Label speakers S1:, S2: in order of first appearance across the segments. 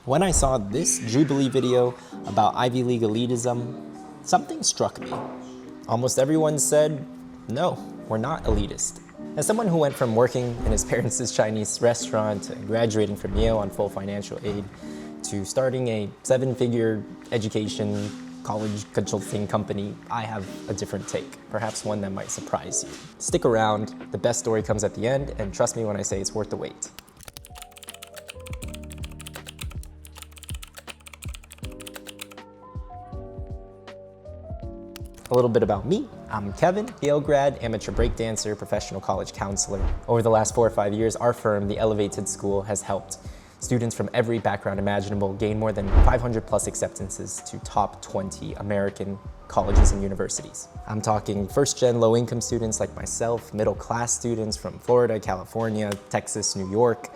S1: When I saw this Jubilee video about Ivy League elitism, something struck me. Almost everyone said, no, we're not elitist. As someone who went from working in his parents' Chinese restaurant to graduating from Yale on full financial aid to starting a 7-figure education college consulting company, I have a different take, perhaps one that might surprise you. Stick around, the best story comes at the end, and trust me when I say it's worth the wait. A little bit about me. I'm Kevin, Yale grad, amateur breakdancer, professional college counselor. Over the last 4 or 5 years, our firm, the Elevated School, has helped students from every background imaginable gain more than 500 plus acceptances to top 20 American colleges and universities. I'm talking first-gen low-income students like myself, middle-class students from Florida, California, Texas, New York,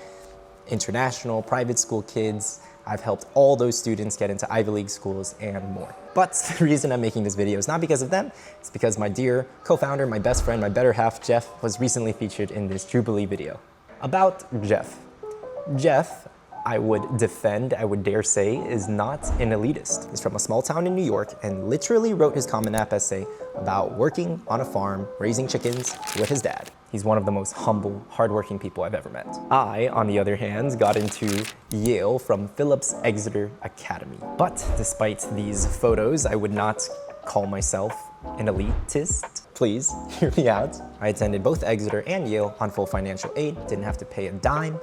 S1: international, private school kids. I've helped all those students get into Ivy League schools and more. But the reason I'm making this video is not because of them, it's because my dear co-founder, my best friend, my better half, Jeff, was recently featured in this Jubilee video. About Jeff. Jeff, I would defend, I would dare say, is not an elitist. He's from a small town in New York and literally wrote his Common App essay about working on a farm, raising chickens with his dad. He's one of the most humble, hardworking people I've ever met. I, on the other hand, got into Yale from Phillips Exeter Academy. But despite these photos, I would not call myself an elitist. Please, hear me out. I attended both Exeter and Yale on full financial aid, didn't have to pay a dime,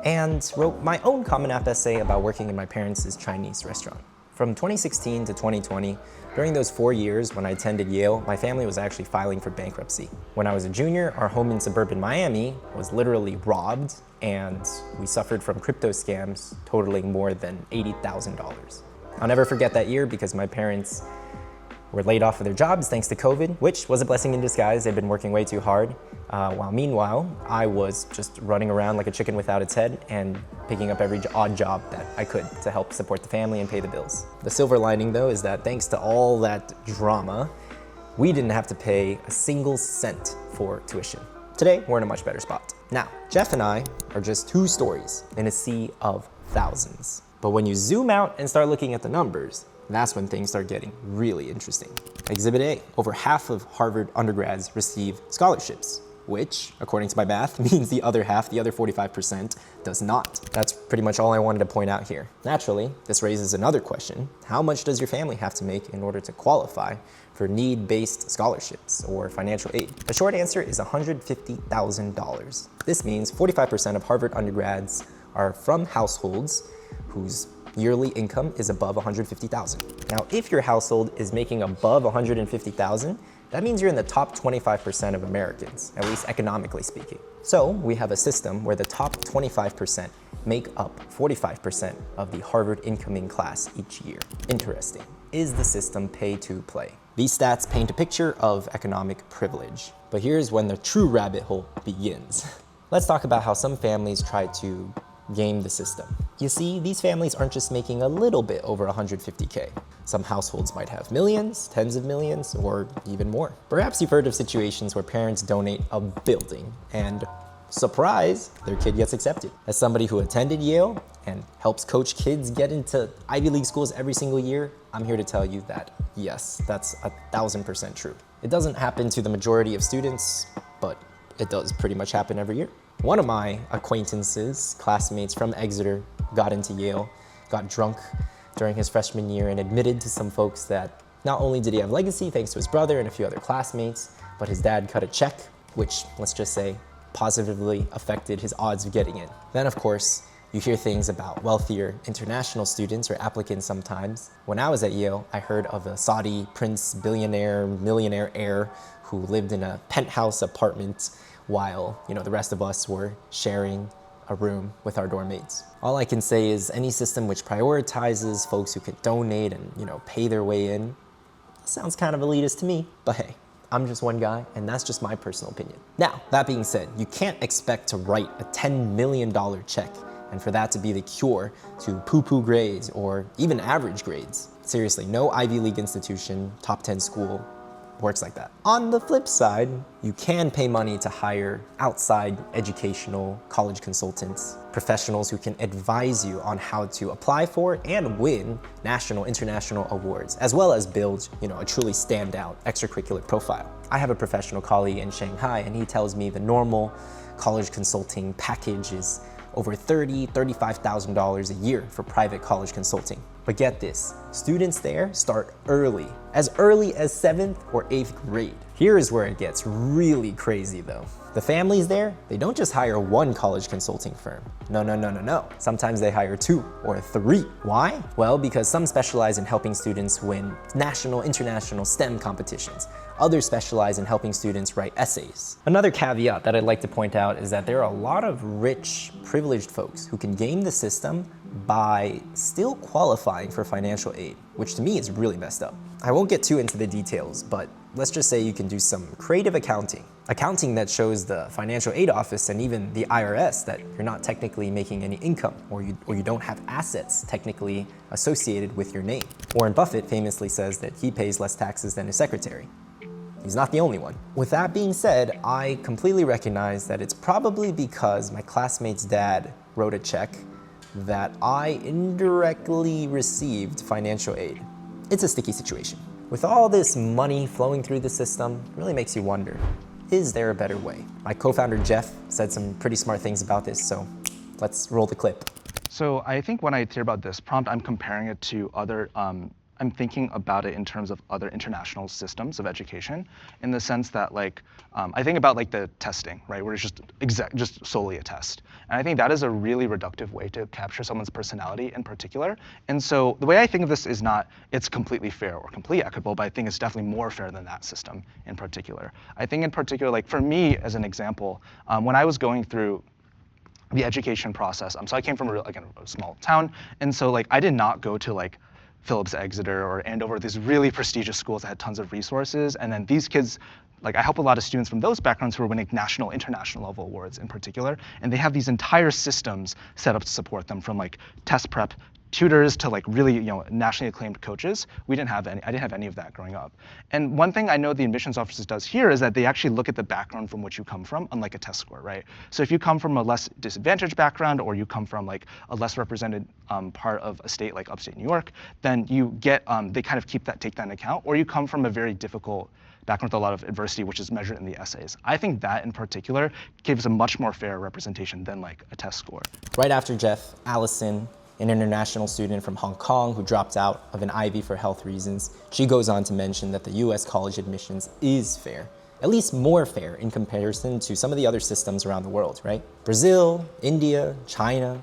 S1: and wrote my own Common App essay about working in my parents' Chinese restaurant. From 2016 to 2020, during those 4 years when I attended Yale, my family was actually filing for bankruptcy. When I was a junior, our home in suburban Miami was literally robbed, and we suffered from crypto scams totaling more than $80,000. I'll never forget that year because my parents were laid off of their jobs thanks to COVID, which was a blessing in disguise. They'd been working way too hard. While meanwhile, I was just running around like a chicken without its head and picking up every odd job that I could to help support the family and pay the bills. The silver lining though is that thanks to all that drama, we didn't have to pay a single cent for tuition. Today, we're in a much better spot. Now, Jeff and I are just 2 stories in a sea of thousands. But when you zoom out and start looking at the numbers, that's when things start getting really interesting. Exhibit A, over half of Harvard undergrads receive scholarships, which, according to my math, means the other half, the other 45%, does not. That's pretty much all I wanted to point out here. Naturally, this raises another question. How much does your family have to make in order to qualify for need-based scholarships or financial aid? The short answer is $150,000. This means 45% of Harvard undergrads are from households whose yearly income is above $150,000. Now, if your household is making above $150,000, that means you're in the top 25% of Americans, at least economically speaking. So we have a system where the top 25% make up 45% of the Harvard incoming class each year. Interesting. Is the system pay to play? These stats paint a picture of economic privilege. But here's when the true rabbit hole begins. Let's talk about how some families try to game the system. You see, these families aren't just making a little bit over 150K. Some households might have millions, tens of millions, or even more. Perhaps you've heard of situations where parents donate a building and, surprise, their kid gets accepted. As somebody who attended Yale and helps coach kids get into Ivy League schools every single year, I'm here to tell you that, yes, that's 1,000% true. It doesn't happen to the majority of students, but it does pretty much happen every year. One of my acquaintances, classmates from Exeter, got into Yale, got drunk during his freshman year and admitted to some folks that not only did he have legacy thanks to his brother and a few other classmates, but his dad cut a check, which, let's just say, positively affected his odds of getting in. Then, of course, you hear things about wealthier international students or applicants sometimes. When I was at Yale, I heard of a Saudi prince, billionaire, millionaire heir who lived in a penthouse apartment while, the rest of us were sharing a room with our dorm mates. All I can say is any system which prioritizes folks who could donate and, pay their way in, sounds kind of elitist to me, but hey, I'm just one guy, and that's just my personal opinion. Now, that being said, you can't expect to write a $10 million check and for that to be the cure to poo-poo grades or even average grades. Seriously, no Ivy League institution, top 10 school, works like that. On the flip side, you can pay money to hire outside educational college consultants, professionals who can advise you on how to apply for and win national, international awards, as well as build, a truly standout extracurricular profile. I have a professional colleague in Shanghai, and he tells me the normal college consulting package is over $30,000, $35,000 a year for private college consulting. But get this, students there start early as 7th or 8th grade. Here is where it gets really crazy though. The families there, they don't just hire one college consulting firm. No. Sometimes they hire 2 or 3. Why? Well, because some specialize in helping students win national, international STEM competitions. Others specialize in helping students write essays. Another caveat that I'd like to point out is that there are a lot of rich, privileged folks who can game the system by still qualifying for financial aid, which to me is really messed up. I won't get too into the details, but let's just say you can do some creative accounting that shows the financial aid office and even the IRS that you're not technically making any income, or you don't have assets technically associated with your name. Warren Buffett famously says that he pays less taxes than his secretary. He's not the only one. With that being said, I completely recognize that it's probably because my classmate's dad wrote a check that I indirectly received financial aid. It's a sticky situation. With all this money flowing through the system, it really makes you wonder, is there a better way? My co-founder Jeff said some pretty smart things about this, so let's roll the clip.
S2: So I think when I hear about this prompt, I'm comparing it to other I'm thinking about it in terms of other international systems of education, in the sense that I think about the testing, right, where it's just solely a test. And I think that is a really reductive way to capture someone's personality in particular. And so the way I think of this is not it's completely fair or completely equitable, but I think it's definitely more fair than that system in particular. I think in particular, for me as an example, when I was going through the education process, so I came from a small town, and so I did not go to Phillips Exeter or Andover, these really prestigious schools that had tons of resources. And then these kids, I help a lot of students from those backgrounds who are winning national, international level awards in particular. And they have these entire systems set up to support them, from test prep tutors to really nationally acclaimed coaches. I didn't have any of that growing up. And one thing I know the admissions office does here is that they actually look at the background from which you come from, unlike a test score, right? So if you come from a less disadvantaged background, or you come from a less represented part of a state like upstate New York, then you get they kind of take that into account. Or you come from a very difficult background with a lot of adversity, which is measured in the essays. I think that in particular gives a much more fair representation than a test score.
S1: Right after Jeff, Allison, an international student from Hong Kong who dropped out of an Ivy for health reasons, she goes on to mention that the US college admissions is fair, at least more fair in comparison to some of the other systems around the world, right? Brazil, India, China,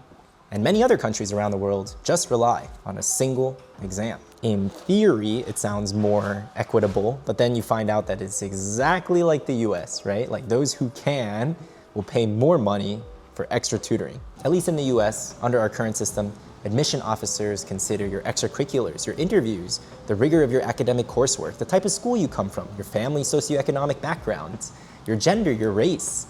S1: and many other countries around the world just rely on a single exam. In theory, it sounds more equitable, but then you find out that it's exactly like the US, right? Those who can will pay more money for extra tutoring. At least in the US, under our current system, admission officers consider your extracurriculars, your interviews, the rigor of your academic coursework, the type of school you come from, your family socioeconomic background, your gender, your race,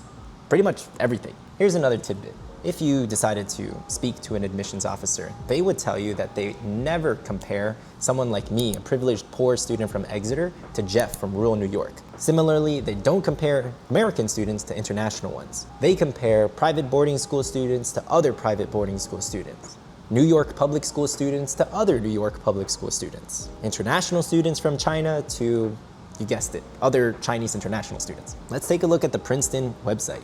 S1: pretty much everything. Here's another tidbit. If you decided to speak to an admissions officer, they would tell you that they never compare someone like me, a privileged poor student from Exeter, to Jeff from rural New York. Similarly, they don't compare American students to international ones. They compare private boarding school students to other private boarding school students. New York public school students to other New York public school students. International students from China to, you guessed it, other Chinese international students. Let's take a look at the Princeton website.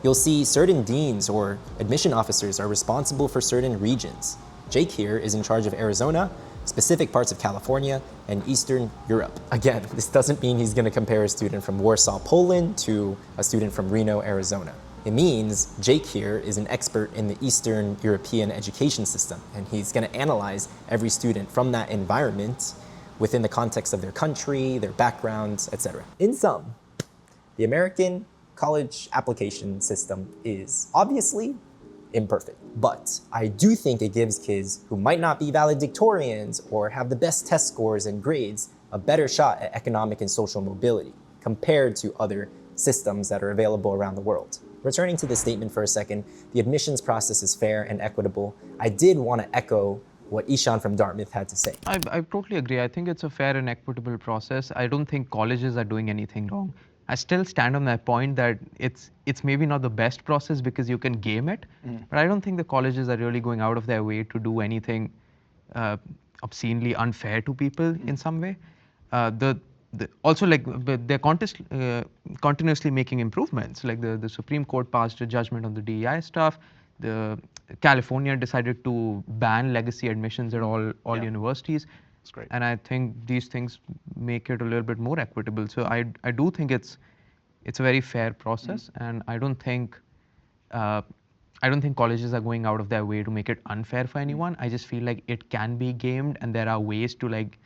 S1: You'll see certain deans or admission officers are responsible for certain regions. Jake here is in charge of Arizona, specific parts of California, and Eastern Europe. Again, this doesn't mean he's going to compare a student from Warsaw, Poland to a student from Reno, Arizona. It means Jake here is an expert in the Eastern European education system, and he's going to analyze every student from that environment within the context of their country, their backgrounds, etc. In sum, the American college application system is obviously imperfect, but I do think it gives kids who might not be valedictorians or have the best test scores and grades a better shot at economic and social mobility compared to other systems that are available around the world. Returning to the statement for a second, the admissions process is fair and equitable. I did want to echo what Ishan from Dartmouth had to say.
S3: I totally agree. I think it's a fair and equitable process. I don't think colleges are doing anything wrong. I still stand on that point that it's maybe not the best process because you can game it, but I don't think the colleges are really going out of their way to do anything obscenely unfair to people in some way. Also, like, they're continuously making improvements. Like the Supreme Court passed a judgment on the DEI stuff. The California decided to ban legacy admissions at all universities.
S2: That's great.
S3: And I think these things make it a little bit more equitable. So I do think it's a very fair process, and I don't think colleges are going out of their way to make it unfair for anyone. I just feel like it can be gamed, and there are ways to like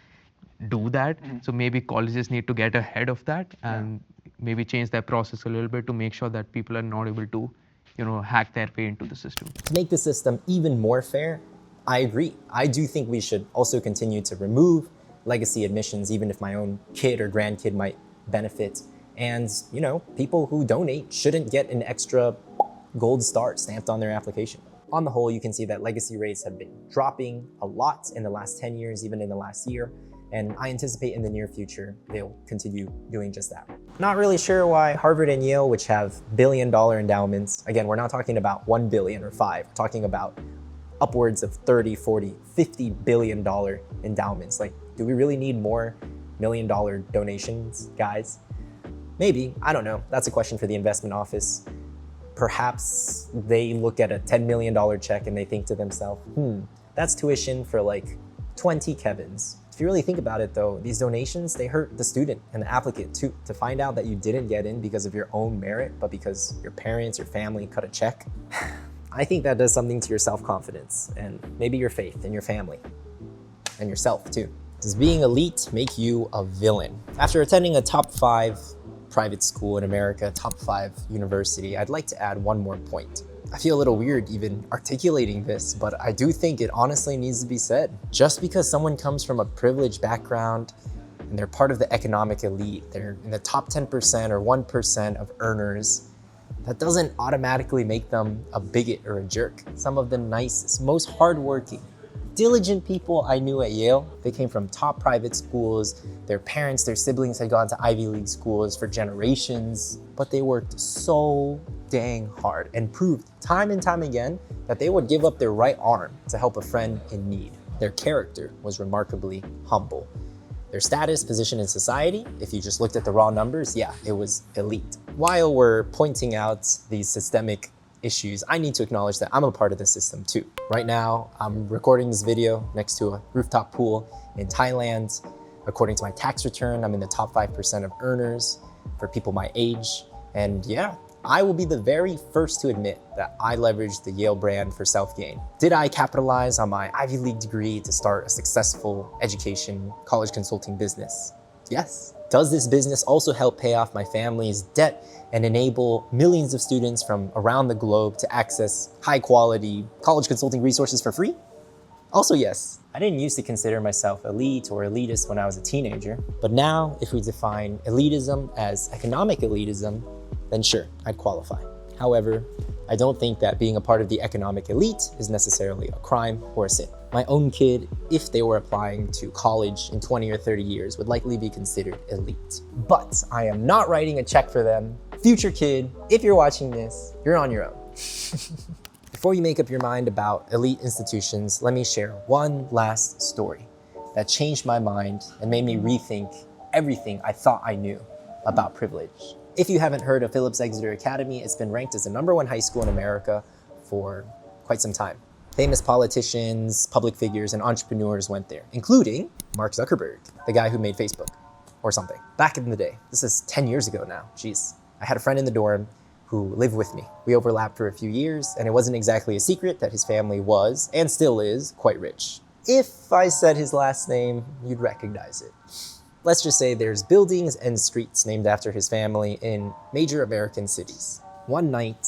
S3: do that. So maybe colleges need to get ahead of that and maybe change their process a little bit to make sure that people are not able to, hack their way into the system.
S1: To make the system even more fair, I agree. I do think we should also continue to remove legacy admissions, even if my own kid or grandkid might benefit. And, people who donate shouldn't get an extra gold star stamped on their application. On the whole, you can see that legacy rates have been dropping a lot in the last 10 years, even in the last year. And I anticipate in the near future, they'll continue doing just that. Not really sure why Harvard and Yale, which have billion-dollar endowments, again, we're not talking about 1 billion or 5, we're talking about upwards of 30, 40, $50 billion endowments. Like, do we really need more million-dollar donations, guys? Maybe, I don't know. That's a question for the investment office. Perhaps they look at a $10 million check and they think to themselves, that's tuition for like 20 Kevins. If you really think about it though, these donations, they hurt the student and the applicant too. To find out that you didn't get in because of your own merit, but because your parents or family cut a check, I think that does something to your self-confidence and maybe your faith in your family and yourself too. Does being elite make you a villain? After attending a top 5 private school in America, top 5 university, I'd like to add one more point. I feel a little weird even articulating this, but I do think it honestly needs to be said. Just because someone comes from a privileged background and they're part of the economic elite, they're in the top 10% or 1% of earners, that doesn't automatically make them a bigot or a jerk. Some of the nicest, most hardworking, diligent people I knew at Yale, they came from top private schools. Their parents, their siblings had gone to Ivy League schools for generations, but they worked so dang hard and proved time and time again that they would give up their right arm to help a friend in need. Their character was remarkably humble. Their status, position in society, if you just looked at the raw numbers, yeah, it was elite. While we're pointing out these systemic issues, I need to acknowledge that I'm a part of the system too. Right now, I'm recording this video next to a rooftop pool in Thailand. According to my tax return, I'm in the top 5% of earners for people my age. And yeah, I will be the very first to admit that I leveraged the Yale brand for self-gain. Did I capitalize on my Ivy League degree to start a successful education, college consulting business? Yes. Does this business also help pay off my family's debt and enable millions of students from around the globe to access high quality college consulting resources for free? Also yes. I didn't used to consider myself elite or elitist when I was a teenager, but now if we define elitism as economic elitism, then sure, I'd qualify. However, I don't think that being a part of the economic elite is necessarily a crime or a sin. My own kid, if they were applying to college in 20 or 30 years, would likely be considered elite. But I am not writing a check for them. Future kid, if you're watching this, you're on your own. Before you make up your mind about elite institutions, let me share one last story that changed my mind and made me rethink everything I thought I knew about privilege. If you haven't heard of Phillips Exeter Academy, it's been ranked as the #1 high school in America for quite some time. Famous politicians, public figures, and entrepreneurs went there, including Mark Zuckerberg, the guy who made Facebook or something. Back in the day, this is 10 years ago now, jeez. I had a friend in the dorm who lived with me. We overlapped for a few years, and it wasn't exactly a secret that his family was, and still is, quite rich. If I said his last name, you'd recognize it. Let's just say there's buildings and streets named after his family in major American cities. One night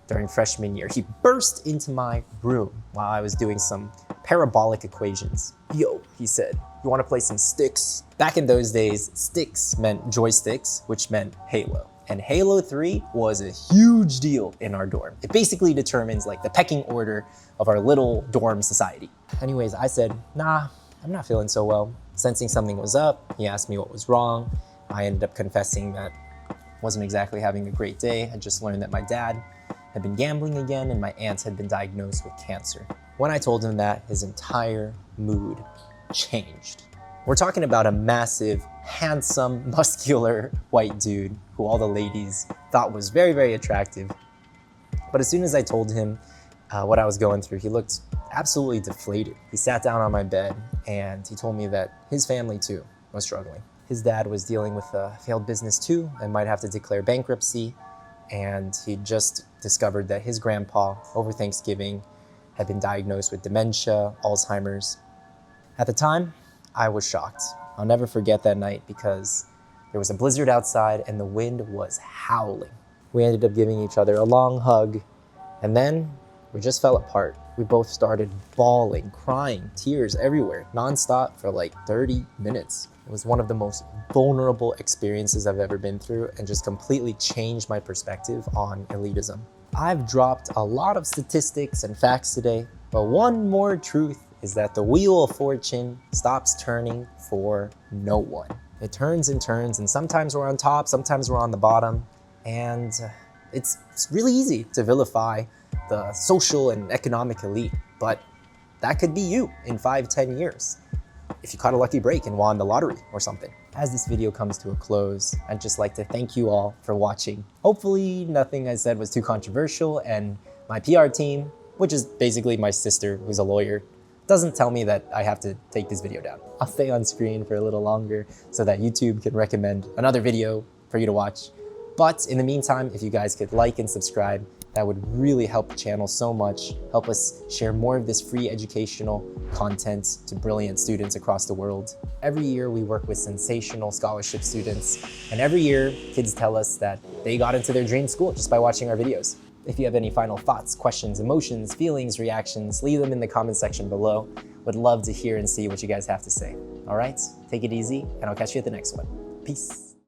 S1: during freshman year, he burst into my room while I was doing some parabolic equations. Yo, he said, you want to play some sticks? Back in those days, sticks meant joysticks, which meant Halo. And Halo 3 was a huge deal in our dorm. It basically determines like the pecking order of our little dorm society. Anyways, I said, nah, I'm not feeling so well. Sensing something was up, he asked me what was wrong. I ended up confessing that I wasn't exactly having a great day. I just learned that my dad had been gambling again and my aunt had been diagnosed with cancer. When I told him that, his entire mood changed. We're talking about a massive, handsome, muscular white dude who all the ladies thought was very, very attractive. But as soon as I told him what I was going through, he looked absolutely deflated. He sat down on my bed and he told me that his family too was struggling. His dad was dealing with a failed business too and might have to declare bankruptcy. And he just discovered that his grandpa, over Thanksgiving, had been diagnosed with dementia, Alzheimer's. At the time, I was shocked. I'll never forget that night because there was a blizzard outside and the wind was howling. We ended up giving each other a long hug, and then we just fell apart. We both started bawling, crying, tears everywhere, nonstop for like 30 minutes. It was one of the most vulnerable experiences I've ever been through and just completely changed my perspective on elitism. I've dropped a lot of statistics and facts today, but one more truth is that the wheel of fortune stops turning for no one. It turns and turns, and sometimes we're on top, sometimes we're on the bottom, and it's really easy to vilify the social and economic elite, but that could be you in 5-10 years if you caught a lucky break and won the lottery or something. As this video comes to a close, I'd just like to thank you all for watching. Hopefully nothing I said was too controversial, and my PR team, which is basically my sister who's a lawyer, doesn't tell me that I have to take this video down. I'll stay on screen for a little longer so that YouTube can recommend another video for you to watch. But in the meantime, if you guys could like and subscribe, that would really help the channel so much, help us share more of this free educational content to brilliant students across the world. Every year we work with sensational scholarship students, and every year kids tell us that they got into their dream school just by watching our videos. If you have any final thoughts, questions, emotions, feelings, reactions, leave them in the comment section below. Would love to hear and see what you guys have to say. All right, take it easy, and I'll catch you at the next one. Peace.